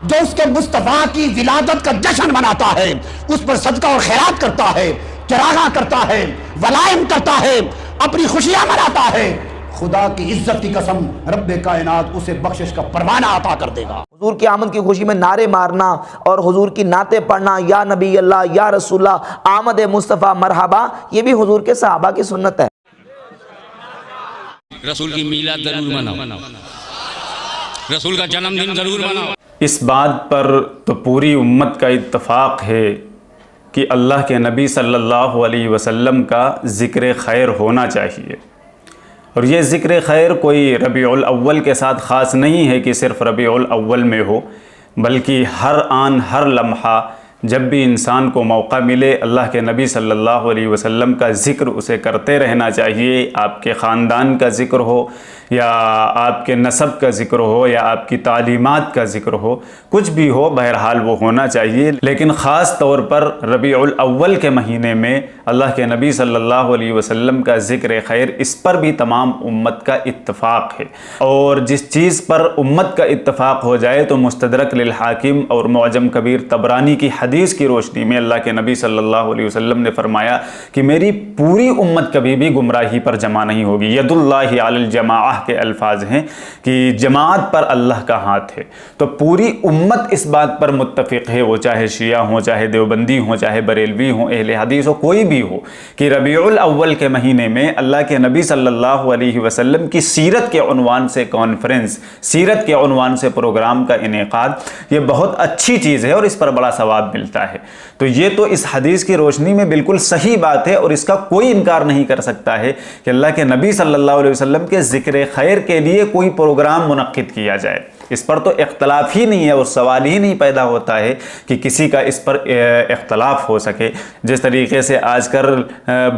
जो उसके मुस्तफा की विलादत का जश्न मनाता है, उस पर सदका और खैरात करता है, चरागा करता है, वलाइम करता है, अपनी खुशियां मनाता है, खुदा की इज्जत की कसम रब्बे कायनात उसे बख्शिश का परवाना अता कर देगा। हुजूर की आमद की खुशी में नारे मारना और हुजूर की नाते पढ़ना, या नबी अल्लाह, या रसूलल्लाह, आमद मुस्तफ़ा मरहबा, ये भी हुजूर के सहाबा की सुन्नत है। रसूल की मीलाद जरूर मनाओ, रसूल का जन्मदिन जरूर मनाओ। इस बात पर तो पूरी उम्मत का इत्तफ़ाक़ है कि अल्लाह के नबी सल्लल्लाहु अलैहि वसल्लम का ज़िक्र खैर होना चाहिए। और ये ज़िक्र खैर कोई रबीउल अव्वल के साथ ख़ास नहीं है कि सिर्फ़ रबीउल अव्वल में हो, बल्कि हर आन हर लम्हा जब भी इंसान को मौका मिले अल्लाह के नबी सल्लल्लाहु अलैहि वसल्लम का ज़िक्र उसे करते रहना चाहिए। आपके ख़ानदान का ज़िक्र हो या आपके नसब का ज़िक्र हो या आपकी तालीमात का ज़िक्र हो, कुछ भी हो, बहरहाल वो होना चाहिए। लेकिन ख़ास तौर पर रबीउल अव्वल के महीने में अल्लाह के नबी सल्लल्लाहु अलैहि वसल्लम का ज़िक्र खैर, इस पर भी तमाम उम्मत का इत्तफ़ाक़ है। और जिस चीज़ पर उम्मत का इत्तफ़ाक़ हो जाए तो मुस्तदरक लिल हाकिम और मुअज्जम कबीर तबरानी की हदीस की रोशनी में अल्लाह के नबी सल्लल्लाहु अलैहि वसल्लम ने फरमाया कि मेरी पूरी उम्मत कभी भी गुमराही पर जमा नहीं होगी। यदुल्लाहि अलल जमाअह के अल्फाज हैं कि जमात पर अल्लाह का हाथ है। तो पूरी उम्मत इस बात पर मुत्तफ़िक़ है, वो चाहे शिया हों, चाहे देवबंदी हों, चाहे बरेलवी हों, अहले हदीस हो, कोई भी हो, कि रबीउल अव्वल के महीने में अल्लाह के नबी सल्लल्लाहु अलैहि वसल्लम की सीरत के उन्वान से कॉन्फ्रेंस, सीरत के उन्वान से प्रोग्राम का इनेकाद, ये बहुत अच्छी चीज़ है और इस पर बड़ा सवाब मिलता है। तो ये तो इस हदीस की रोशनी में बिल्कुल सही बात है और इसका कोई इनकार नहीं कर सकता है कि अल्लाह के नबी सल्लल्लाहु अलैहि वसल्लम के ज़िक्र खैर के लिए कोई प्रोग्राम मुनक्किद किया जाए। इस पर तो इख्तलाफ ही नहीं है और सवाल ही नहीं पैदा होता है कि किसी का इस पर इख्तलाफ हो सके। जिस तरीके से आजकल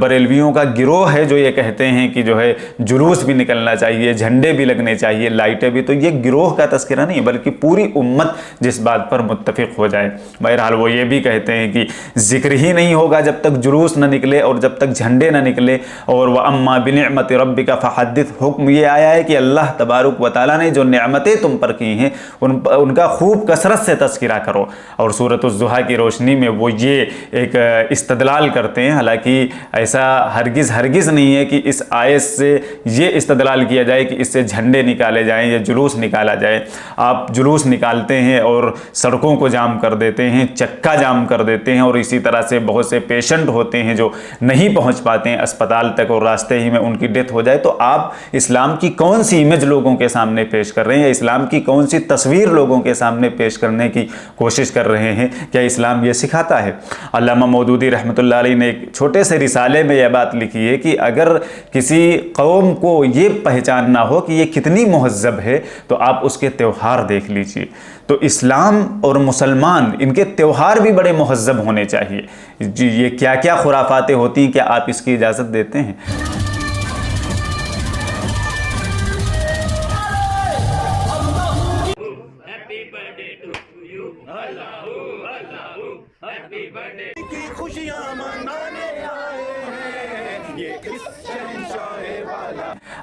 बरेलवियों का गिरोह है जो ये कहते हैं कि जो है जुलूस भी निकलना चाहिए, झंडे भी लगने चाहिए, लाइटें भी, तो ये गिरोह का तस्करा नहीं बल्कि पूरी उम्मत जिस बात पर मुत्तफ़िक़ हो जाए। बहरहाल वो ये भी कहते हैं कि ज़िक्र ही नहीं होगा जब तक जुलूस न निकले और जब तक झंडे न निकले। और व अम्मा बिनिअमति रब्बिका फ़हद्दिथ, हुक्म ये आया है कि अल्लाह तबारक व तआला ने जो नेमतें तुम पर की हैं उनका खूब कसरत से तज़किरा करो। और सूरत-उज़-ज़ुहा की रोशनी में वो ये एक इस्तदलाल करते हैं, हालांकि ऐसा हरगिज़ नहीं है कि इस आयत से ये इस्तदलाल किया जाए कि इससे झंडे निकाले जाएं या जुलूस निकाला जाए। आप जुलूस निकालते हैं और सड़कों को जाम कर देते हैं, चक्का जाम कर देते हैं, और इसी तरह से बहुत से पेशेंट होते हैं जो नहीं पहुंच पाते हैं अस्पताल तक और रास्ते ही में उनकी डेथ हो जाए। तो आप इस्लाम की कौन सी इमेज लोगों के सामने पेश कर रहे हैं या इस्लाम की कौन सी तस्वीर लोगों के सामने पेश करने की कोशिश कर रहे हैं? क्या इस्लाम ये सिखाता है? अल्लामा मौदूदी रहमतुल्लाह अलैह ने एक छोटे से रिसाले में यह बात लिखी है कि अगर किसी कौम को ये पहचानना हो कि ये कितनी मुहज़्ज़ब है तो आप उसके त्यौहार देख लीजिए। तो इस्लाम और मुसलमान, इनके त्यौहार भी बड़े मुहज़्ज़ब होने चाहिए। जी, ये क्या क्या खुराफातें होती हैं, क्या आप इसकी इजाज़त देते हैं?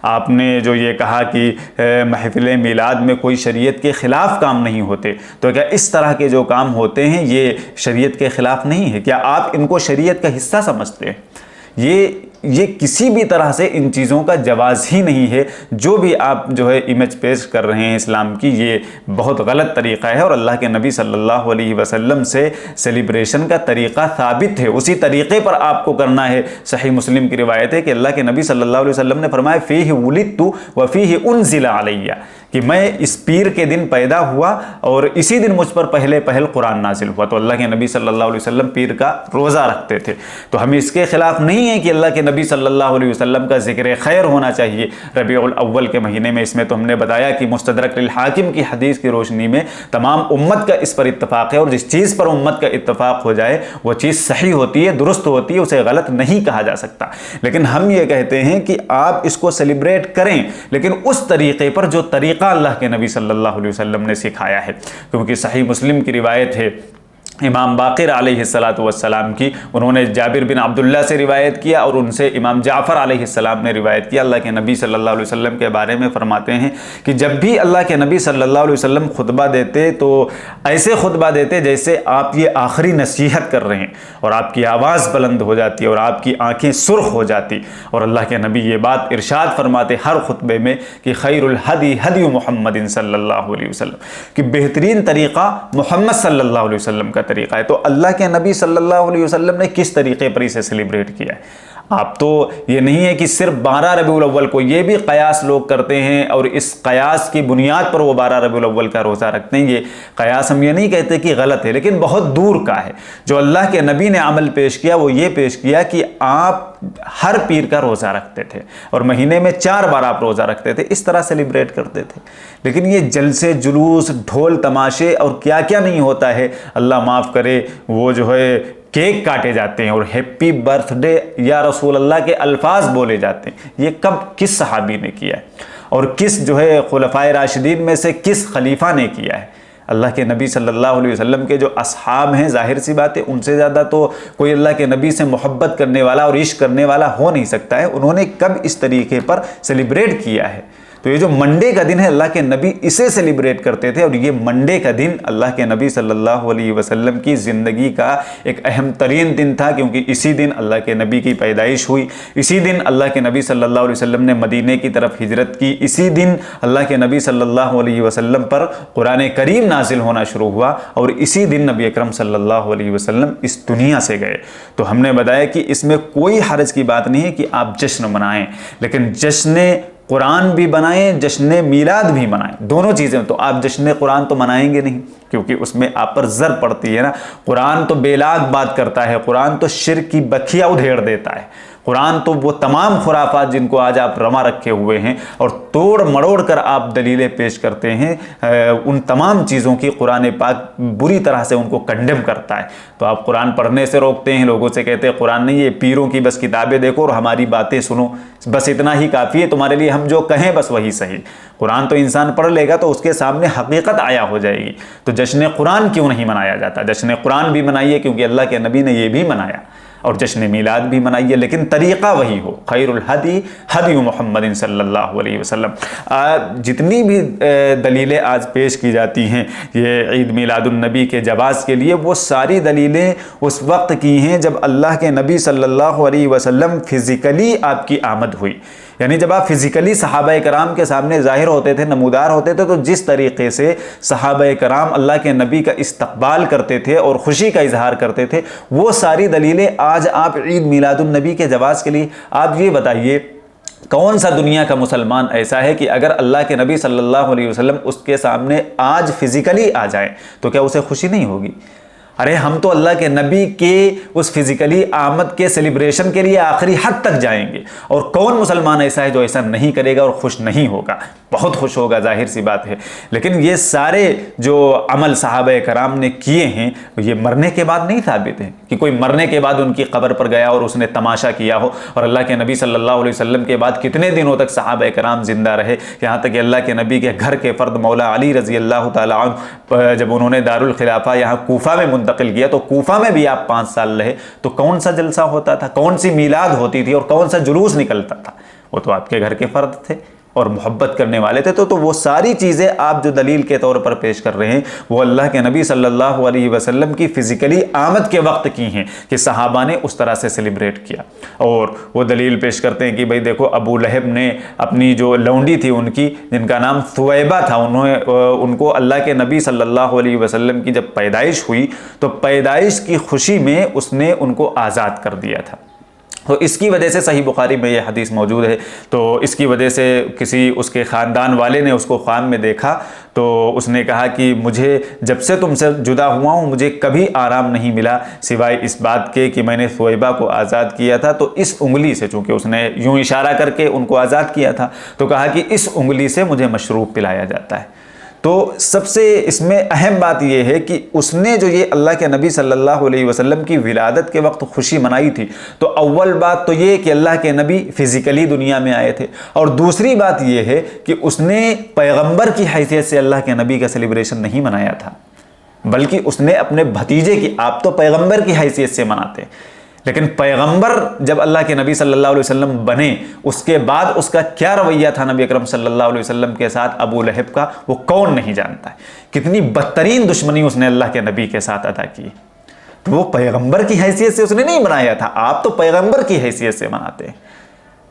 आपने जो ये कहा कि महफ़िल मिलाद में कोई शरीयत के ख़िलाफ़ काम नहीं होते, तो क्या इस तरह के जो काम होते हैं ये शरीयत के ख़िलाफ़ नहीं है? क्या आप इनको शरीयत का हिस्सा समझते हैं? ये किसी भी तरह से इन चीज़ों का जवाज़ ही नहीं है। जो भी आप जो है इमेज पेश कर रहे हैं इस्लाम की, ये बहुत गलत तरीक़ा है और अल्लाह के नबी सल्लल्लाहु अलैहि वसल्लम से सेलिब्रेशन का तरीक़ा साबित है, उसी तरीक़े पर आपको करना है। सही मुस्लिम की रिवायत है कि अल्लाह के नबी सल्लल्लाहु अलैहि वसल्लम ने फरमाया फ़ीहि वुलिदतु व फ़ीहि उनज़िला अलैया, कि मैं इस पीर के दिन पैदा हुआ और इसी दिन मुझ पर पहल कुरान नाजिल हुआ। तो अल्लाह के नबी सल्लल्लाहु अलैहि वसल्लम पीर का रोज़ा रखते थे। तो हम इसके ख़िलाफ़ नहीं है कि अल्लाह के नबी सल्लल्लाहु अलैहि वसल्लम का ज़िक्र खैर होना चाहिए रबीउल अव्वल के महीने में। इसमें तो हमने बताया कि मुस्तदरक लिल हाकिम की हदीस की रोशनी में तमाम उम्मत का इस पर इत्तफ़ाक़ है और जिस चीज़ पर उम्मत का इत्तफ़ाक़ हो जाए वो चीज़ सही होती है, दुरुस्त होती है, उसे गलत नहीं कहा जा सकता। लेकिन हम ये कहते हैं कि आप इसको सेलिब्रेट करें, लेकिन उस तरीक़े पर जो तरीक़ा अल्लाह के नबी सल्लल्लाहु अलैहि वसल्लम ने सिखाया है। क्योंकि सही मुस्लिम की रिवायत है इमाम बाक़िर अलैहिस्सलातु वस्सलाम की, उन्होंने जाबिर बिन अब्दुल्ला से रिवायत किया और उनसे इमाम जाफ़र अलैहिस्सलाम ने रिवायत किया। अल्लाह के नबी सल्लल्लाहु अलैहि वसल्लम के बारे में फ़रमाते हैं कि जब भी अल्लाह के नबी सल्लल्लाहु अलैहि वसल्लम खुतबा देते तो ऐसे खुतबा देते जैसे आप ये आखिरी नसीहत कर रहे हैं, और आपकी आवाज़ बुलंद हो जाती और आपकी आँखें सुर्ख हो जाती। और अल्लाह के नबी ये बात इरशाद फरमाते हर खुतबे में कि खैरुल हदी हदी मुहम्मदिन सल्लल्लाहु अलैहि वसल्लम, कि बेहतरीन तरीक़ा मोहम्मद सल्लल्लाहु अलैहि वसल्लम का तरीक़ा है। तो अल्लाह के नबी सल्लल्लाहु अलैहि वसल्लम ने किस तरीके पर इसे सेलिब्रेट किया है। आप तो ये नहीं है कि सिर्फ 12 रबीउल अव्वल को, ये भी कयास लोग करते हैं और इस कयास की बुनियाद पर वो 12 रबीउल अव्वल का रोज़ा रखते हैं। ये कयास हम ये नहीं कहते कि गलत है, लेकिन बहुत दूर का है। जो अल्लाह के नबी ने अमल पेश किया वो ये पेश किया कि आप हर पीर का रोज़ा रखते थे और महीने में 4 बार आप रोज़ा रखते थे, इस तरह सेलिब्रेट करते थे। लेकिन ये जलसे जुलूस ढोल तमाशे और क्या क्या नहीं होता है, अल्लाह माफ़ करे, वो जो है केक काटे जाते हैं और हैप्पी बर्थडे या रसूल अल्लाह के अल्फाज बोले जाते हैं। ये कब किस सहाबी ने किया है और किस जो है खुलफाए राशिदीन में से किस खलीफा ने किया है। अल्लाह के नबी सल्लल्लाहु अलैहि वसल्लम के जो असहाब हैं, जाहिर सी बात है उनसे ज़्यादा तो कोई अल्लाह के नबी से मोहब्बत करने वाला और इश्क करने वाला हो नहीं सकता है। उन्होंने कब इस तरीके पर सेलिब्रेट किया है। तो ये जो मंडे का दिन है, अल्लाह के नबी इसे सेलिब्रेट करते थे और ये मंडे का दिन अल्लाह के नबी सल्लल्लाहु अलैहि वसल्लम की ज़िंदगी का एक अहम तरीन दिन था, क्योंकि इसी दिन अल्लाह के नबी की पैदाइश हुई, इसी दिन अल्लाह के नबी सल्लल्लाहु अलैहि वसल्लम ने मदीने की तरफ हिजरत की, इसी दिन अल्लाह के नबी सल्लल्लाहु अलैहि वसल्लम पर कुरान करीम नाजिल होना शुरू हुआ और इसी दिन नबी अकरम सल्लल्लाहु अलैहि वसल्लम इस दुनिया से गए। तो हमने बताया कि इसमें कोई हर्ज की बात नहीं है कि आप जश्न मनाएं, लेकिन जश्न कुरान भी बनाएं, जश्न मीलाद भी मनाएं, दोनों चीज़ें। तो आप जश्न कुरान तो मनाएंगे नहीं, क्योंकि उसमें आप पर ज़र पड़ती है ना। कुरान तो बेलाग बात करता है, कुरान तो शिर्क की बखिया उधेड़ देता है, कुरान तो वो तमाम खुराफात जिनको आज आप रमा रखे हुए हैं और तोड़ मरोड़ कर आप दलीलें पेश करते हैं, उन तमाम चीज़ों की कुरान पाक बुरी तरह से उनको कंडेम करता है। तो आप कुरान पढ़ने से रोकते हैं, लोगों से कहते हैं कुरान नहीं, ये पीरों की बस किताबें देखो और हमारी बातें सुनो, बस इतना ही काफ़ी है तुम्हारे लिए, हम जो कहें बस वही सही। कुरान तो इंसान पढ़ लेगा तो उसके सामने हकीकत आया हो जाएगी। तो जश्न कुरान क्यों नहीं मनाया जाता? जश्न कुरान भी मनाइए, क्योंकि अल्लाह के नबी ने ये भी मनाया, और जश्न मीलाद भी मनाइए, लेकिन तरीक़ा वही हो। खैरुल हदी हदी मुहम्मदिन सल्लल्लाहु अलैहि वसल्लम। जितनी भी दलीलें आज पेश की जाती हैं ये ईद मिलादुन नबी के जवाज़ के लिए, वो सारी दलीलें उस वक्त की हैं जब अल्लाह के नबी सल्लल्लाहु अलैहि वसल्लम फ़िज़िकली आपकी आमद हुई। यानी जब आप फिज़िकली सहाबा कराम के सामने ज़ाहिर होते थे, नमूदार होते थे, तो जिस तरीक़े से सहाबा कराम अल्लाह के नबी का इस्तक़बाल करते थे और ख़ुशी का इजहार करते थे, वो सारी दलीलें आज आप ईद मिलादुन नबी के जवाज़ के लिए। आप ये बताइए कौन सा दुनिया का मुसलमान ऐसा है कि अगर अल्लाह के नबी सल्लल्लाहु अलैहि वसल्लम उसके सामने आज फिज़िकली आ जाए तो क्या उसे खुशी नहीं होगी? अरे हम तो अल्लाह के नबी के उस फिज़िकली आमद के सेलिब्रेशन के लिए आखिरी हद तक जाएंगे, और कौन मुसलमान ऐसा है जो ऐसा नहीं करेगा और खुश नहीं होगा? बहुत खुश होगा, जाहिर सी बात है। लेकिन ये सारे जो अमल सहाबा कराम ने किए हैं ये मरने के बाद नहीं साबित है कि कोई मरने के बाद उनकी कब्र पर गया और उसने तमाशा किया हो। और अल्लाह के नबी सल्लल्लाहु अलैहि वसल्लम के बाद कितने दिनों तक सहाबा कराम जिंदा रहे, यहाँ तक कि अल्लाह के नबी के घर के फ़र्द मौला अली रज़ी अल्लाह ताला अन्हु जब उन्होंने दारुल खिलाफा यहाँ कूफा में मुंतकिल किया तो कूफा में भी आप 5 साल रहे। तो कौन सा जलसा होता था, कौन सी मीलाद होती थी और कौन सा जुलूस निकलता था? वो तो आपके घर के फ़र्द थे और मोहब्बत करने वाले थे। तो वो सारी चीज़ें आप जो दलील के तौर पर पेश कर रहे हैं वो अल्लाह के नबी सल्लल्लाहु अलैहि वसल्लम की फ़िज़िकली आमद के वक्त की हैं कि सहाबा ने उस तरह से सेलिब्रेट किया। और वो दलील पेश करते हैं कि भाई देखो, अबू लहब ने अपनी जो लौंडी थी उनकी, जिनका नाम सुवैबा था, उनको अल्लाह के नबी सल्लल्लाहु अलैहि वसल्लम की जब पैदाइश हुई तो पैदाइश की खुशी में उसने उनको आज़ाद कर दिया था। तो इसकी वजह से सही बुखारी में ये हदीस मौजूद है। तो इसकी वजह से किसी उसके ख़ानदान वाले ने उसको ख्वाब में देखा तो उसने कहा कि मुझे जब से तुमसे जुदा हुआ हूँ मुझे कभी आराम नहीं मिला सिवाय इस बात के कि मैंने सुवैबा को आज़ाद किया था। तो इस उंगली से, चूँकि उसने यूँ इशारा करके उनको आज़ाद किया था, तो कहा कि इस उंगली से मुझे मशरूब पिलाया जाता है। तो सबसे इसमें अहम बात यह है कि उसने जो ये अल्लाह के नबी सल्लल्लाहु अलैहि वसल्लम की विलादत के वक्त खुशी मनाई थी। तो अव्वल बात तो ये कि अल्लाह के नबी फ़िज़िकली दुनिया में आए थे, और दूसरी बात यह है कि उसने पैगंबर की हैसियत से अल्लाह के नबी का सेलिब्रेशन नहीं मनाया था। बल्कि उसने अपने भतीजे की, आप तो पैगंबर की हैसियत से मनाते हैं, लेकिन पैगंबर जब अल्लाह के नबी सल्लल्लाहु अलैहि वसल्लम बने उसके बाद उसका क्या रवैया था नबी अकरम सल्लल्लाहु अलैहि वसल्लम के साथ अबू लहब का, वो कौन नहीं जानता है। कितनी बदतरीन दुश्मनी उसने अल्लाह के नबी के साथ अदा की। तो वो पैगंबर की हैसियत से उसने नहीं बनाया था, आप तो पैगंबर की हैसियत से मनाते हैं।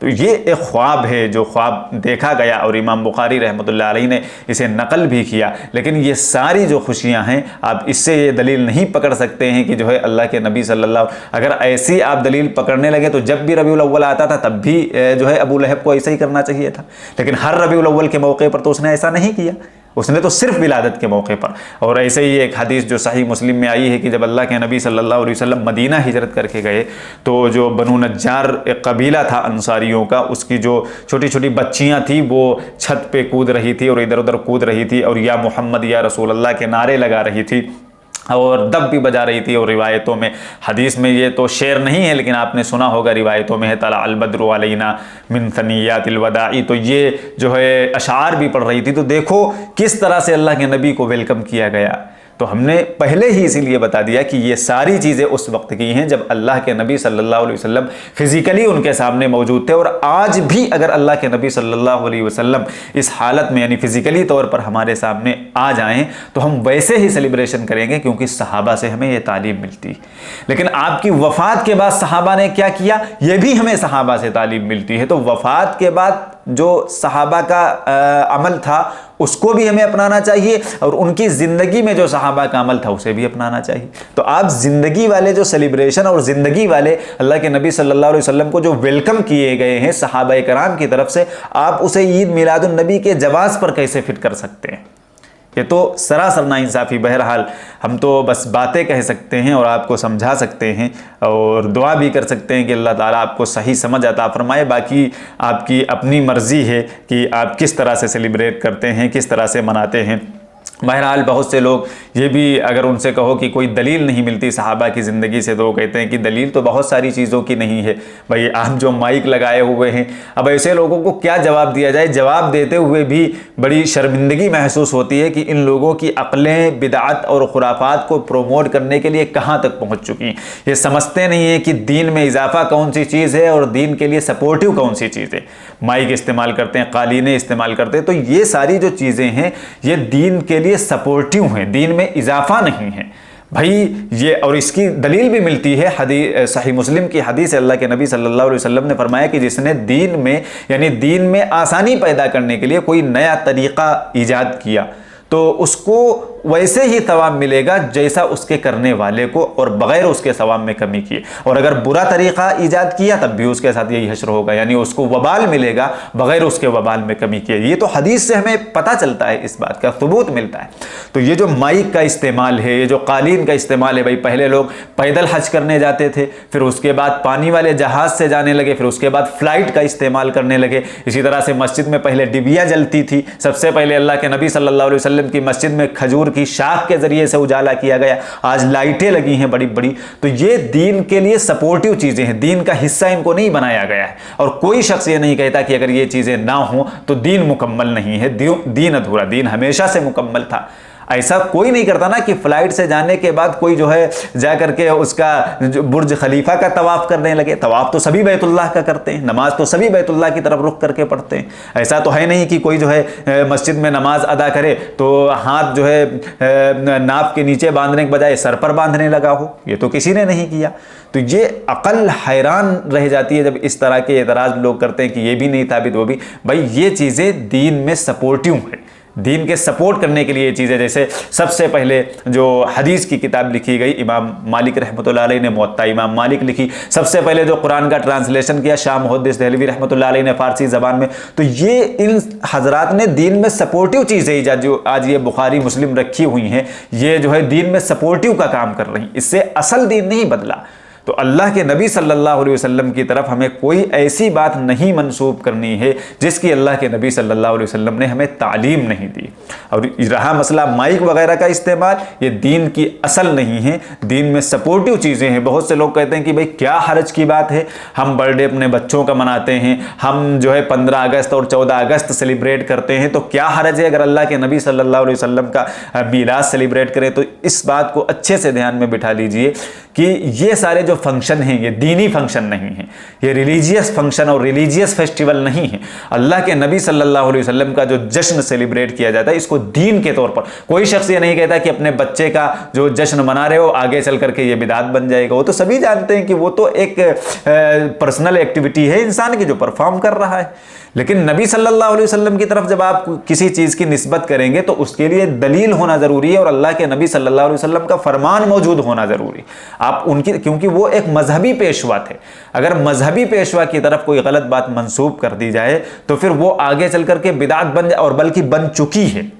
तो ये एक ख्वाब है जो ख्वाब देखा गया और इमाम बुखारी रहमतुल्लाह अलैह ने इसे नकल भी किया। लेकिन ये सारी जो खुशियां हैं, आप इससे ये दलील नहीं पकड़ सकते हैं कि जो है अल्लाह के नबी सल्लल्लाहु, अगर ऐसी आप दलील पकड़ने लगे तो जब भी रबीउल अव्वल आता था तब भी जो है अबू लहब को ऐसा ही करना चाहिए था। लेकिन हर रबीउल अव्वल के मौके पर तो उसने ऐसा नहीं किया, उसने तो सिर्फ विलादत के मौके पर। और ऐसे ही एक हदीस जो सही मुस्लिम में आई है कि जब अल्लाह के नबी सल्लल्लाहु अलैहि वसल्लम मदीना हिजरत करके गए तो जो बनु नज्जार एक कबीला था अंसारियों का, उसकी जो छोटी छोटी बच्चियां थी वो छत पे कूद रही थी और इधर उधर कूद रही थी और या मोहम्मद या रसूल अल्लाह के नारे लगा रही थी और दब भी बजा रही थी। और रिवायतों में, हदीस में ये तो शेर नहीं है लेकिन आपने सुना होगा, रिवायतों में है तला अल बद्रु अलैना मिन सनियातिल वदाई, तो ये जो है अशार भी पढ़ रही थी। तो देखो किस तरह से अल्लाह के नबी को वेलकम किया गया। तो हमने पहले ही इसीलिए बता दिया कि ये सारी चीज़ें उस वक्त की हैं जब अल्लाह के नबी सल्लल्लाहु अलैहि वसल्लम फिजिकली उनके सामने मौजूद थे। और आज भी अगर अल्लाह के नबी सल्लल्लाहु अलैहि वसल्लम इस हालत में यानी फिजिकली तौर पर हमारे सामने आ जाएं तो हम वैसे ही सेलिब्रेशन करेंगे, क्योंकि सहाबा से हमें ये तालीम मिलती। लेकिन आपकी वफ़ात के बाद सहाबा ने क्या किया, ये भी हमें सहाबा से तालीम मिलती है। तो वफ़ात के बाद जो सहाबा का अमल था उसको भी हमें अपनाना चाहिए और उनकी ज़िंदगी में जो सहाबा का अमल था उसे भी अपनाना चाहिए। तो आप ज़िंदगी वाले जो सेलिब्रेशन और ज़िंदगी वाले अल्लाह के नबी सल्लल्लाहु अलैहि वसल्लम को जो वेलकम किए गए हैं सहाबा कराम की तरफ से, आप उसे ईद मिलादुन नबी के जवाज़ पर कैसे फिट कर सकते हैं। ये तो सरासर नाइंसाफ़ी। बहरहाल हम तो बस बातें कह सकते हैं और आपको समझा सकते हैं और दुआ भी कर सकते हैं कि अल्लाह ताला आपको सही समझ अता फरमाए। बाकी आपकी अपनी मर्ज़ी है कि आप किस तरह से सेलिब्रेट करते हैं, किस तरह से मनाते हैं। बहरहाल बहुत से लोग ये भी अगर उनसे कहो कि कोई दलील नहीं मिलती सहाबा की ज़िंदगी से, तो वो कहते हैं कि दलील तो बहुत सारी चीज़ों की नहीं है। भाई आप जो माइक लगाए हुए हैं, अब ऐसे लोगों को क्या जवाब दिया जाए। जवाब देते हुए भी बड़ी शर्मिंदगी महसूस होती है कि इन लोगों की अक़लें बिदअत और खुराफात को प्रोमोट करने के लिए कहाँ तक पहुँच चुकी हैं। ये समझते नहीं है कि दीन में इजाफ़ा कौन सी चीज़ है और दीन के लिए सपोर्टिव कौन सी चीज़ है। माइक इस्तेमाल करते हैं, कालीनें इस्तेमाल करते हैं, तो ये सारी जो चीज़ें हैं ये दीन के लिए सपोर्टिव हैं, दीन में इजाफा नहीं है भाई ये। और इसकी दलील भी मिलती है हदीस, सही मुस्लिम की हदीस, अल्लाह के नबी सल्लल्लाहु अलैहि वसल्लम ने फरमाया कि जिसने दीन में यानी दीन में आसानी पैदा करने के लिए कोई नया तरीक़ा ईजाद किया तो उसको वैसे ही सवाब मिलेगा जैसा उसके करने वाले को, और बगैर उसके सवाब में कमी किए। और अगर बुरा तरीक़ा ईजाद किया तब भी उसके साथ यही हश्र होगा, यानी उसको वबाल मिलेगा बगैर उसके वबाल में कमी किए। ये तो हदीस से हमें पता चलता है, इस बात का सबूत मिलता है। तो ये जो माइक का इस्तेमाल है, ये जो कालीन का इस्तेमाल है, भाई पहले लोग पैदल हज करने जाते थे, फिर उसके बाद पानी वाले जहाज़ से जाने लगे, फिर उसके बाद फ़्लाइट का इस्तेमाल करने लगे। इसी तरह से मस्जिद में पहले डिबिया जलती थी। सबसे पहले अल्लाह के नबी सल्लल्लाहु अलैहि वसल्लम की मस्जिद में खजूर की शाख के जरिए से उजाला किया गया, आज लाइटें लगी हैं बड़ी बड़ी। तो ये दीन के लिए सपोर्टिव चीजें हैं, दीन का हिस्सा इनको नहीं बनाया गया है। और कोई शख्स ये नहीं कहता कि अगर ये चीजें ना हो तो दीन मुकम्मल नहीं है, दीन अधूरा। दीन हमेशा से मुकम्मल था। ऐसा कोई नहीं करता ना कि फ्लाइट से जाने के बाद कोई जो है जा करके उसका जो बुर्ज खलीफा का तवाफ करने लगे। तवाफ तो सभी बैतुल्लाह का करते हैं, नमाज तो सभी बैतुल्लाह की तरफ रुख करके पढ़ते हैं। ऐसा तो है नहीं कि कोई जो है मस्जिद में नमाज अदा करे तो हाथ जो है नाप के नीचे बांधने के बजाय सर पर बांधने लगा हो, ये तो किसी ने नहीं किया। तो ये अकल हैरान रह जाती है जब इस तरह के एतराज़ लोग करते हैं कि ये भी नहीं थाबित वो भी। भाई ये चीज़ें दीन में सपोर्टिव है, दीन के सपोर्ट करने के लिए ये चीज़ें। जैसे सबसे पहले जो हदीस की किताब लिखी गई, इमाम मालिक रहमतुल्लाह अलैह ने मुअत्ता इमाम मालिक लिखी। सबसे पहले जो कुरान का ट्रांसलेशन किया शाह मुहद्दिस दहलवी रहमतुल्लाह अलैह ने फ़ारसी ज़बान में। तो ये इन हजरात ने दीन में सपोर्टिव चीज़ें ईजाद, जो आज ये बुखारी मुस्लिम रखी हुई हैं, ये जो है दीन में सपोर्टिव का काम कर रही। इससे असल दीन नहीं बदला। तो अल्लाह के नबी सल्लल्लाहु अलैहि वसल्लम की तरफ हमें कोई ऐसी बात नहीं मंसूब करनी है जिसकी अल्लाह के नबी सल्लल्लाहु अलैहि वसल्लम ने हमें तालीम नहीं दी। और रहा मसला माइक वगैरह का इस्तेमाल, ये दीन की असल नहीं है, दीन में सपोर्टिव चीज़ें हैं। बहुत से लोग कहते हैं कि भाई क्या हर्ज की बात है, हम बर्थडे अपने बच्चों का मनाते हैं, हम जो है 15 अगस्त और 14 अगस्त सेलिब्रेट करते हैं, तो क्या हर्ज है अगर अल्लाह के नबी सल्लल्लाहु अलैहि वसल्लम का मीलाद सेलिब्रेट करें। तो इस बात को अच्छे से ध्यान में बिठा लीजिए कि ये सारे जो फंक्शन हैं ये दीनी फंक्शन नहीं है, ये रिलीजियस फंक्शन और रिलीजियस फेस्टिवल नहीं है। अल्लाह के नबी सल्लल्लाहु अलैहि वसल्लम का जो जश्न सेलिब्रेट किया जाता है इसको दीन के तौर पर, कोई शख्स ये नहीं कहता कि अपने बच्चे का जो जश्न मना रहे हो आगे चल करके ये बिदात बन जाएगा। वो तो सभी जानते हैं कि वो तो एक पर्सनल एक्टिविटी है इंसान की जो परफॉर्म कर रहा है। लेकिन नबी सल्लल्लाहु अलैहि वसल्लम की तरफ जब आप किसी चीज़ की निस्बत करेंगे तो उसके लिए दलील होना ज़रूरी है और अल्लाह के नबी सल्लल्लाहु अलैहि वसल्लम का फरमान मौजूद होना ज़रूरी। आप उनकी, क्योंकि वो एक मजहबी पेशवा थे, अगर मजहबी पेशवा की तरफ कोई गलत बात मंसूब कर दी जाए तो फिर वो आगे चल करके बिदात बन जाए, और बल्कि बन चुकी है।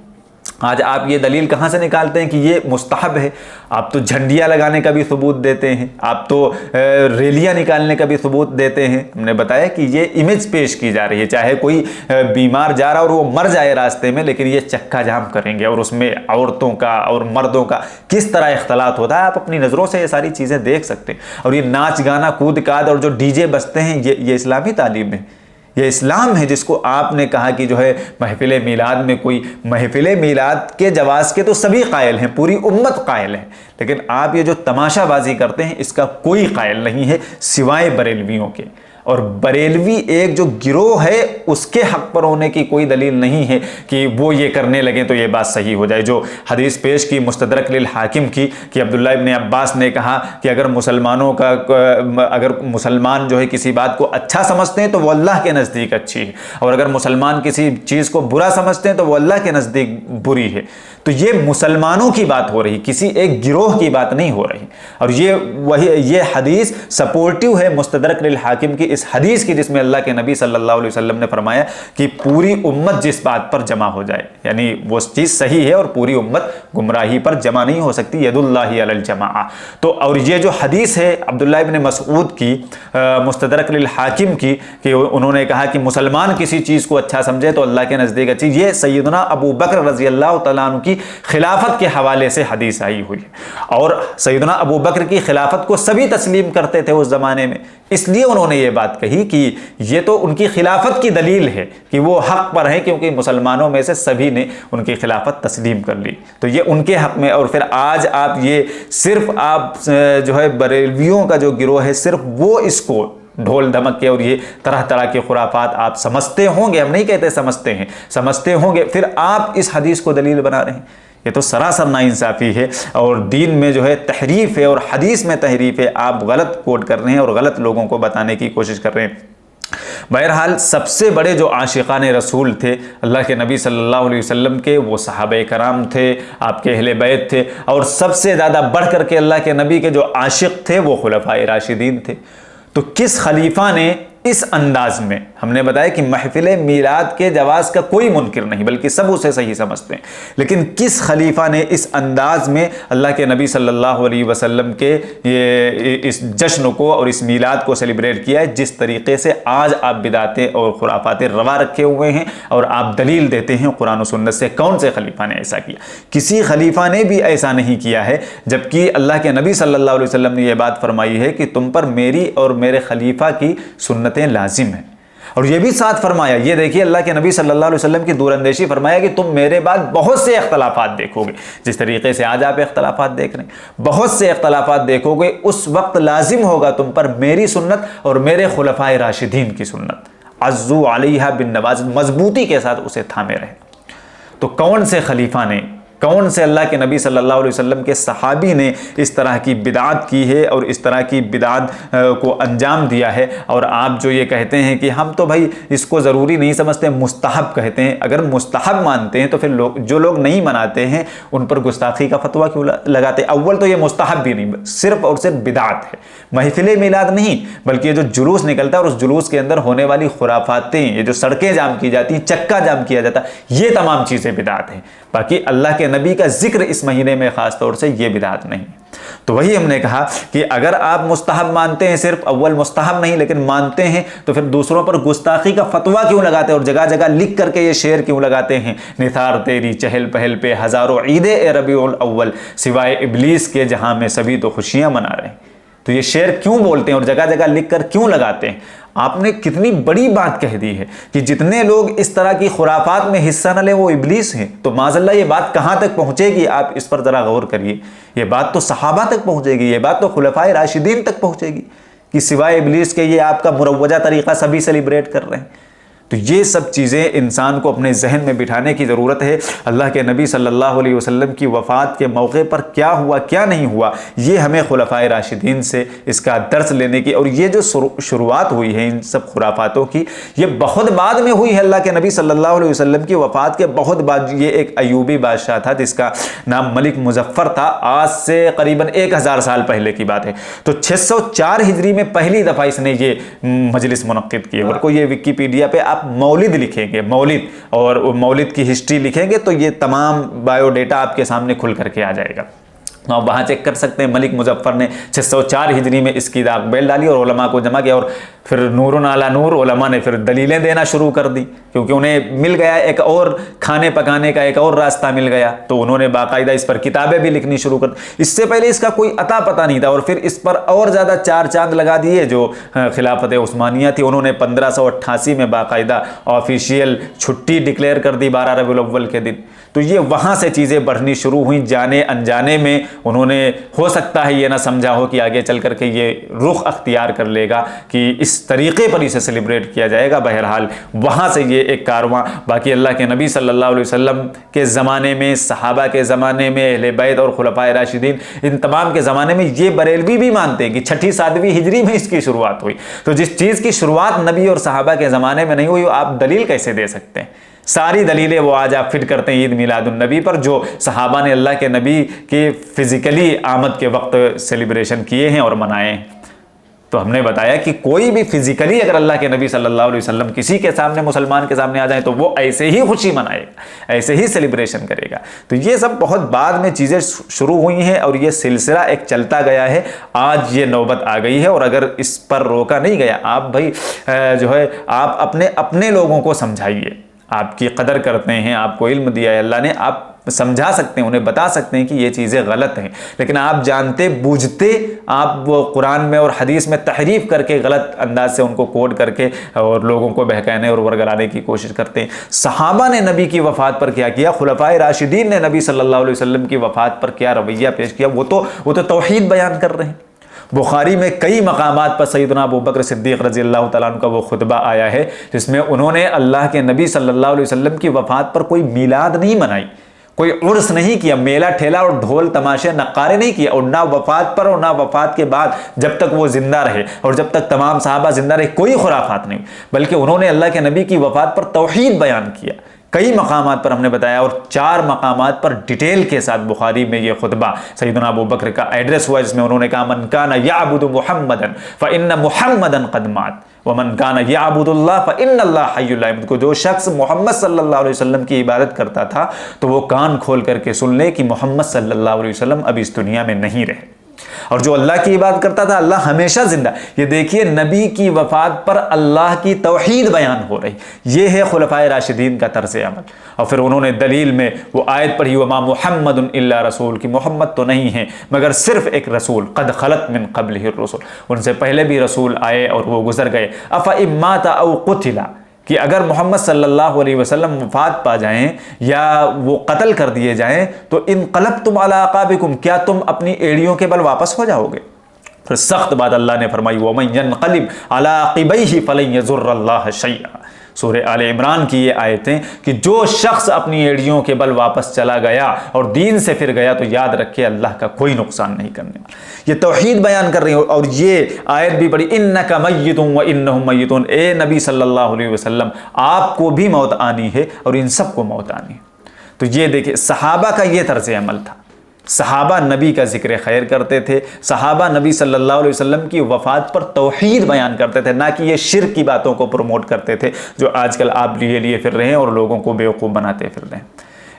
आज आप ये दलील कहाँ से निकालते हैं कि ये मुस्तहब है? आप तो झंडियाँ लगाने का भी सबूत देते हैं, आप तो रैलियाँ निकालने का भी सबूत देते हैं। हमने बताया कि ये इमेज पेश की जा रही है, चाहे कोई बीमार जा रहा और वो मर जाए रास्ते में, लेकिन ये चक्का जाम करेंगे और उसमें औरतों का और मर्दों का किस तरह इख्तलात होता है, आप अपनी नज़रों से ये सारी चीज़ें देख सकते हैं। और ये नाच गाना कूद काद और जो डीजे बजते हैं ये इस्लामी तालीम है, ये इस्लाम है जिसको आपने कहा कि जो है महफिल मीलाद में कोई, महफिल मीलाद के जवाज़ के तो सभी कायल हैं, पूरी उम्मत कायल है, लेकिन आप ये जो तमाशाबाजी करते हैं इसका कोई कायल नहीं है सिवाय बरेलवियों के। और बरेलवी एक जो गिरोह है उसके हक पर होने की कोई दलील नहीं है कि वो ये करने लगे तो ये बात सही हो जाए। जो हदीस पेश की मुस्तदरक लिल हाकिम की कि अब्दुल्लाह इब्न अब्बास ने कहा कि अगर मुसलमान जो है किसी बात को अच्छा समझते हैं तो वो अल्लाह के नज़दीक अच्छी है, और अगर मुसलमान किसी चीज़ को बुरा समझते हैं तो वो अल्लाह के नज़दीक बुरी है। तो ये मुसलमानों की बात हो रही, किसी एक गिरोह की बात नहीं हो रही। और ये हदीस सपोर्टिव है मुस्तदरक लिल हाकिम की, इस हदीस की जिसमें अल्लाह के नबी सल्लल्लाहु अलैहि वसल्लम ने फरमाया कि पूरी उम्मत जिस बात पर जमा हो जाए, यानी वो चीज़ सही है और पूरी उम्मत गुमराही पर जमा नहीं हो सकती, यदुल्लाहि अलल जमाअ। तो और ये जो हदीस है अब्दुल्लाह इब्न मसऊद की मुस्तदरक लिल हाकिम की कि उन्होंने कहा कि मुसलमान किसी चीज़ को अच्छा समझे तो अल्लाह के नज़दीक अच्छी, ये सैयदना अबू बकर रज़ी अल्लाह तआला अन्हु की खिलाफत के हवाले से हदीस आई हुई है। और सैयदना अबू बकर की खिलाफत को सभी तस्लीम करते थे उस ज़माने में, इसलिए उन्होंने ये बात कही कि ये तो उनकी खिलाफत की दलील है कि वो हक पर है, क्योंकि मुसलमानों में से सभी ने उनकी खिलाफत तस्लीम कर ली, तो ये उनके हक में। और फिर आज आप ये सिर्फ आप जो है बरेलवियों का जो गिरोह है सिर्फ वो इसको ढोल धमक के और ये तरह तरह के खुराफात आप समझते होंगे, हम नहीं कहते समझते हैं, समझते होंगे, फिर आप इस हदीस को दलील बना रहे हैं। ये तो सरासर नाइंसाफ़ी है और दीन में जो है तहरीफ है और हदीस में तहरीफ है। आप गलत कोट कर रहे हैं और गलत लोगों को बताने की कोशिश कर रहे हैं। बहरहाल सबसे बड़े जो आशिकान रसूल थे अल्लाह के नबी सल्लल्लाहु अलैहि वसल्लम के, वो सहाबे कराम थे, आपके अहले बैत थे, और सबसे ज़्यादा बढ़ करके अल्लाह के नबी के जो आशिक थे वो खुलफाए राशिदीन थे। तो किस खलीफा ने इस अंदाज में, हमने बताया कि महफिल मीलाद के जवाज़ का कोई मुनकिर नहीं बल्कि सब उसे सही समझते हैं, लेकिन किस खलीफा ने इस अंदाज में अल्लाह के नबी सल्लल्लाहु अलैहि वसल्लम के ये इस जश्न को और इस मीलाद को सेलिब्रेट किया है जिस तरीके से आज आप बिदातें और खुराफातें रवा रखे हुए हैं और आप दलील देते हैं कुरान और सुन्नत से। कौन से खलीफा ने ऐसा किया? किसी खलीफा ने भी ऐसा नहीं किया है, जबकि अल्लाह के नबी सल्लल्लाहु अलैहि वसल्लम ने यह बात फरमाई है कि तुम पर मेरी और मेरे खलीफा की सुन्नतें लाजिम है। और ये भी साथ फरमाया, ये देखिए अल्लाह के नबी सल्लल्लाहु अलैहि वसल्लम की दूरअंदेशी फरमाया कि तुम मेरे बाद बहुत से इख्तलाफात देखोगे, जिस तरीके से आज आप इख्तलाफात देख रहे हैं, बहुत से इख्तलाफात देखोगे, उस वक्त लाजिम होगा तुम पर मेरी सुन्नत और मेरे खुलफाए राशिदीन की सुन्नत। अज़्ज़ू अलैहा बिन नवाज़, मजबूती के साथ उसे थामे रहे। तो कौन से खलीफा ने, कौन से अल्लाह के नबी सल्लल्लाहु अलैहि वसल्लम के सहाबी ने इस तरह की बिदात की है और इस तरह की बिदात को अंजाम दिया है? और आप जो ये कहते हैं कि हम तो भाई इसको ज़रूरी नहीं समझते, मुस्तहब कहते हैं, अगर मुस्तहब मानते हैं तो फिर जो लोग नहीं मनाते हैं उन पर गुस्ताखी का फतवा क्यों लगाते? अव्वल तो ये मुस्तहब भी नहीं, सिर्फ और सिर्फ बिदात है, महफिल मिलाद नहीं, बल्कि ये जो जुलूस निकलता है और उस जुलूस के अंदर होने वाली खुराफातें, ये जो सड़कें जाम की जाती हैं, चक्का जाम किया जाता है, ये तमाम चीज़ें बिदात हैं। बाकी अल्लाह के नबी का जिक्र इस महीने में ख़ास तौर से ये बिदात नहीं। तो वही हमने कहा कि अगर आप मुस्तहब मानते हैं, सिर्फ अव्वल मुस्तहब नहीं लेकिन मानते हैं, तो फिर दूसरों पर गुस्ताखी का फतवा क्यों लगाते हैं और जगह जगह लिख करके ये शेर क्यों लगाते हैं, निथार तेरी चहल पहल पे हज़ारों ईदे ए रबीउल अव्वल, सिवाय इब्लीस के जहां में सभी तो खुशियां मना रहे हैं। तो ये शेर क्यों बोलते हैं और जगह जगह लिख कर क्यों लगाते हैं? आपने कितनी बड़ी बात कह दी है कि जितने लोग इस तरह की खुराफात में हिस्सा न ले वो इब्लीस हैं। तो माज़अल्लाह ये बात कहाँ तक पहुँचेगी, आप इस पर ज़रा गौर करिए। ये बात तो सहाबा तक पहुँचेगी, ये बात तो खुलफाए राशिदीन तक पहुँचेगी कि सिवाय इब्लीस के ये आपका मुरव्वजा तरीक़ा सभी सेलिब्रेट कर रहे हैं। तो ये सब चीज़ें इंसान को अपने जहन में बिठाने की ज़रूरत है। अल्लाह के नबी सल्लल्लाहु अलैहि वसल्लम की वफ़ात के मौके पर क्या हुआ क्या नहीं हुआ, ये हमें खुलफाए राशिदीन से इसका दर्स लेने की, और ये जो शुरुआत हुई है इन सब खुराफातों की, ये बहुत बाद में हुई है। अल्लाह के नबी सल्लल्लाहु अलैहि वसल्लम की वफ़ात के बहुत बाद ये एक अयूबी बादशाह था जिसका नाम मलिक मुजफ्फर था। आज से करीबन 1000 साल पहले की बात है। तो 604 हिजरी में पहली दफ़ा इसने ये मजलिस मुनक्किद की। और कोई ये विकीपीडिया पे आप मौलिद लिखेंगे, मौलिद, और मौलिद की हिस्ट्री लिखेंगे तो ये तमाम बायोडेटा आपके सामने खुल करके आ जाएगा। तो आप वहाँ चेक कर सकते हैं। मलिक मुजफ्फर ने 604 हिजरी में इसकी दाग बेल डाली और उलमा को जमा किया, और फिर नूरुन अला नूर उलमा ने फिर दलीलें देना शुरू कर दी, क्योंकि उन्हें मिल गया एक और खाने पकाने का एक और रास्ता मिल गया। तो उन्होंने बाकायदा इस पर किताबें भी लिखनी शुरू कर। इससे पहले इसका कोई अता पता नहीं था, और फिर इस पर और ज़्यादा 4 चांद लगा दिए जो खिलाफत उस्मानिया थी। उन्होंने 1588 में बाकायदा ऑफिशियल छुट्टी डिक्लेयर कर दी 12 रबीउल अव्वल के दिन। तो ये वहाँ से चीज़ें बढ़नी शुरू हुई। जाने अनजाने में उन्होंने, हो सकता है ये ना समझा हो कि आगे चल करके ये रुख अख्तियार कर लेगा कि इस तरीक़े पर इसे सेलिब्रेट किया जाएगा। बहरहाल वहाँ से ये एक कारवां। बाकी अल्लाह के नबी सल्लल्लाहु अलैहि वसल्लम के ज़माने में, सहाबा के ज़माने में, अहले बैत और खुलफाए राशिदीन, इन तमाम के ज़माने में ये बरेलवी भी मानते हैं कि 6ठी 7वीं हिजरी में इसकी शुरुआत हुई। तो जिस चीज़ की शुरुआत नबी और सहाबा के ज़माने में नहीं हुई, आप दलील कैसे दे सकते हैं? सारी दलीलें वो आज आप फिट करते हैं ईद मिलादुन नबी पर, जो सहाबा ने अल्लाह के नबी के फिज़िकली आमद के वक्त सेलिब्रेशन किए हैं और मनाए हैं। तो हमने बताया कि कोई भी फिजिकली अगर अल्लाह के नबी सल्लल्लाहु अलैहि वसल्लम किसी के सामने, मुसलमान के सामने आ जाए, तो वो ऐसे ही खुशी मनाएगा, ऐसे ही सेलिब्रेशन करेगा। तो ये सब बहुत बाद में चीज़ें शुरू हुई हैं और ये सिलसिला एक चलता गया है। आज ये नौबत आ गई है, और अगर इस पर रोका नहीं गया, आप भाई जो है आप अपने लोगों को समझाइए। आपकी कदर करते हैं, आपको इल्म दिया है अल्लाह ने, आप समझा सकते हैं, उन्हें बता सकते हैं कि ये चीज़ें गलत हैं, लेकिन आप जानते बूझते आप वो कुरान में और हदीस में तहरीफ करके गलत अंदाज से उनको कोड करके और लोगों को बहकाने और वरगलाने की कोशिश करते हैं। सहाबा ने नबी की वफ़ात पर क्या किया, खुलफाए राशिदीन ने नबी सल्लल्लाहु अलैहि वसल्लम की वफ़ात पर क्या रवैया पेश किया, वो तो तौहीद बयान कर रहे हैं। बुखारी में कई मकामात पर सैयदना अबू बकर सिद्दीक़ रज़ी अल्लाह तआला अन्हु का वो खुतबा आया है जिसमें उन्होंने अल्लाह के नबी सल्लल्लाहु अलैहि वसल्लम की वफ़ात पर कोई मीलाद नहीं मनाई, कोई उर्स नहीं किया, मेला ठेला और ढोल तमाशे नक्कारे नहीं किया, और ना वफ़ात पर और ना वफ़ात के बाद, जब तक वो ज़िंदा रहे और जब तक तमाम सहाबा ज़िंदा रहे, कोई खुराफात नहीं, बल्कि उन्होंने अल्लाह के नबी की वफ़ात पर तौहीद बयान किया। कई मकामात पर हमने बताया, और 4 मकामात पर डिटेल के साथ बुखारी में ये खुतबा सैयदना अबू बकर का एड्रेस हुआ, जिसमें उन्होंने कहा, मन काना याबुदु मुहम्मदन फ़इन्न मुहम्मदन क़द मात व मन काना याबुदुल्लाह फ़इन्नल्लाह हय्युल ला यमूत। को जो शख्स मोहम्मद सल्लल्लाहु अलैहि वसल्लम की इबादत करता था, तो वो कान खोल करके सुन ले कि मोहम्मद सल्लल्लाहु अलैहि वसल्लम अब इस दुनिया में नहीं रहे, और जो अल्लाह की इबादत करता था, अल्लाह हमेशा जिंदा। ये देखिए, नबी की वफ़ात पर अल्लाह की तौहीद बयान हो रही, ये है खुलफाए राशिदीन का तर्ज़ अमल। और फिर उन्होंने दलील में वो आयत पढ़ी, वमा मुहम्मदुन इल्ला रसूल, कि मोहम्मद तो नहीं है मगर सिर्फ एक रसूल, क़द खलत मिन क़ब्लिहिर रसूल, उनसे पहले भी रसूल आए और वो गुजर गए। अफ़ा इम्माता औ क़ुतिला, कि अगर मोहम्मद सल्लल्लाहु अलैहि वसल्लम वफ़ात पा जाएं या वो कत्ल कर दिए जाएं, तो इनक़लबतुम अला अक़ाबिकुम, क्या तुम अपनी एड़ियों के बल वापस हो जाओगे? फिर सख्त बात अल्लाह ने फरमाई, वमन यनक़लिब अला अक़िबैहि फलन यज़ुर्रल्लाह शैअ। सूरह आले इमरान की ये आयतें कि जो शख्स अपनी एड़ियों के बल वापस चला गया और दीन से फिर गया, तो याद रखे अल्लाह का कोई नुकसान नहीं करने वाला। ये तौहीद बयान कर रही है। और ये आयत भी बड़ी, इन्नका मय्यितुन व इन्नहुम मय्यितून, ए नबी सल्लल्लाहु अलैहि वसल्लम, आपको भी मौत आनी है और इन सबको मौत आनी है। तो ये देखिए, सहाबा का ये तर्ज़ अमल था। सहाबा नबी का जिक्र खैर करते थे, सहाबा नबी सल्लल्लाहु अलैहि वसल्लम की वफ़ात पर तौहीद बयान करते थे, ना कि ये शिर्क की बातों को प्रमोट करते थे जो आजकल आप लिए फिर रहे हैं और लोगों को बेवकूफ़ बनाते फिर रहे हैं।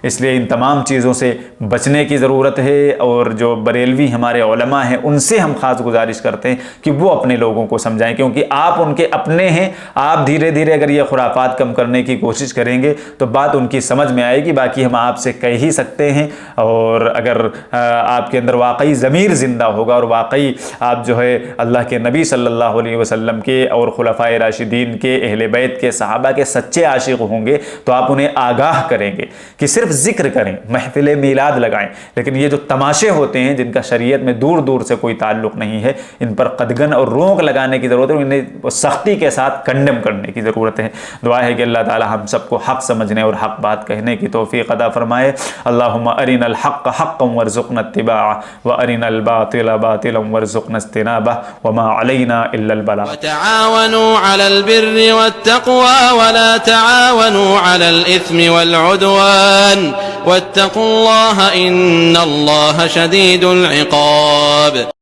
इसलिए इन तमाम चीज़ों से बचने की ज़रूरत है। और जो बरेलवी हमारे उलमा हैं उनसे हम ख़ास गुजारिश करते हैं कि वो अपने लोगों को समझाएं, क्योंकि आप उनके अपने हैं। आप धीरे धीरे अगर ये खुराफात कम करने की कोशिश करेंगे तो बात उनकी समझ में आएगी। बाकी हम आपसे कह ही सकते हैं, और अगर आपके अंदर वाकई ज़मीर ज़िंदा होगा और वाकई आप जो है अल्लाह के नबी सल्लल्लाहु अलैहि वसल्लम के और खुलफाए राशिदीन के, अहले बैत के, सहाबा के सच्चे आशिक होंगे तो आप उन्हें आगाह करेंगे कि सिर्फ जिक्र करें, महफिल मीलाद लगाएं, लेकिन ये जो तमाशे होते हैं जिनका शरीयत में दूर दूर से कोई ताल्लुक़ नहीं है, इन पर कदगन और रोक लगाने की ज़रूरत है, इन्हें सख्ती के साथ कंडेम करने की ज़रूरत है। दुआ है कि अल्लाह ताला हम सबको हक़ समझने और हक़ बात कहने की तौफ़ीक़ अता फरमाए। अल्लाहुम्मा अरिनल हक़्क़ हक़्क़न वरज़ुक़ना इत्तिबाअह व अरिनल बातिला बातिलन वरज़ुक़ना इज्तिनाबह व मा अलैना इल्लल बलाग़। वतआवनु अलल बिर्रि वत्तक़वा वला तआवनु अलल इस्मि वल उद्वान वत्तक़ुल्लाह इन्नल्लाह शदीदुल इक़ाब।